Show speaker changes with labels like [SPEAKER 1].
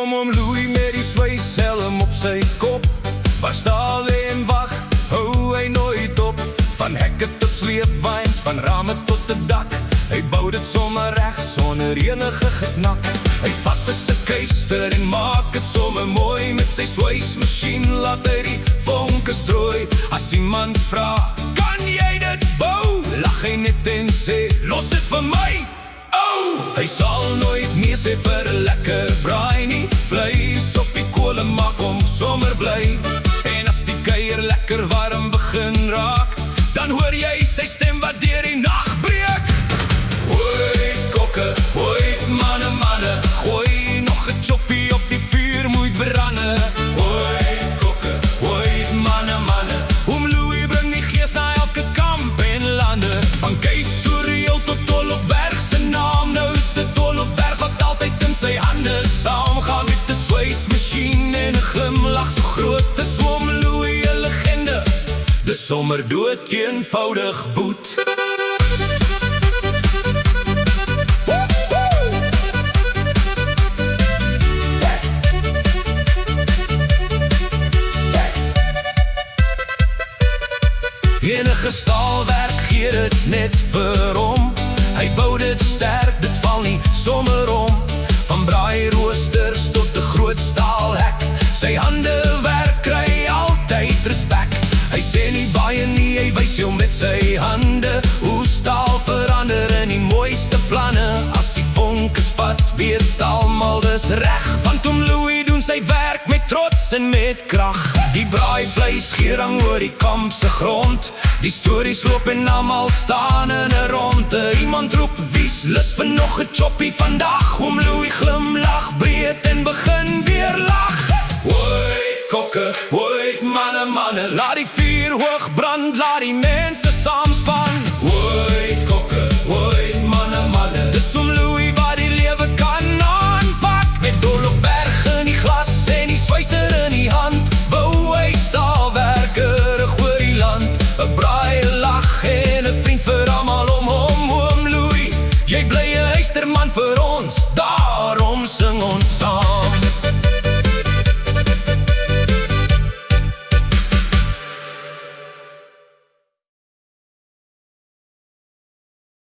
[SPEAKER 1] kom oom Louis met die swyshelm op sy kop. Waar stal hy en wag, hou hy nooit op. Van hekke tot sleepwaens, van rame tot die dak. Hy bou dit sommer reg, sonder enige geknak. Hy vat 'n stuk keister en maak het sommer mooi. Met sy swysmasjien laat hy die vonke strooi. As iemand vra, kan jy dit bou? Lag hy net en sê, los dit vir my. Hy sal nooit nee sê vir 'n lekker braai nie. Vleis op die kole maak hom sommer bly. En as die kuier lekker warm begin raak, dan hoor jy sy stem wat deur die nag breek. Hoi kokke, hoi manne, manne, gooi nog 'n choppie op die vuur moet brande. Hoi kokke, hoi manne, manne, oom Louis bring die gees na elke kamp en lande. Van Cape Touriel tot Tolofberg, se naam nou is dit Tolofberg wat altyd in sy hande saamgaan met 'n swysmasjien en 'n glimlag so groot as oom Louis 'n legende. Dis sommer dood eenvoudig boet. Enige staalwerk gee dit net vir hom. Hy bou dit sterk, dit val nie sommer om. Van braairoosters tot 'n groot staalhek, sy hande werk kry altyd respek. Hy sê nie baie nie, hy wys jou met sy hande hoe staal verander in die mooiste planne. As die vonke spat, weet almal dis reg, want oom Louis doen sy werk met trots en met krag. Die braaivleis gierang oor die kamp se grond. Die stories loop en almal staan in 'n ronde. Iemand roep, wie's lus vir nog 'n choppie vandag? Oom Louis glimlag breed en begin weer lag. Hoi kokke, hoi manne, manne, laat die vuur hoog brand, laat die mense saamspan. Hoi kokke, hoi manne, manne, dis oom Louis wat die lewe kan aanpak. Met Tolofberg in die glas en die swyser in die hand, bou hy staalwerker oor die land. 'n braai, lag en 'n vriend vir almal om hom. Oom Louis, jy bly 'n eysterman vir ons, daarom sing ons saam.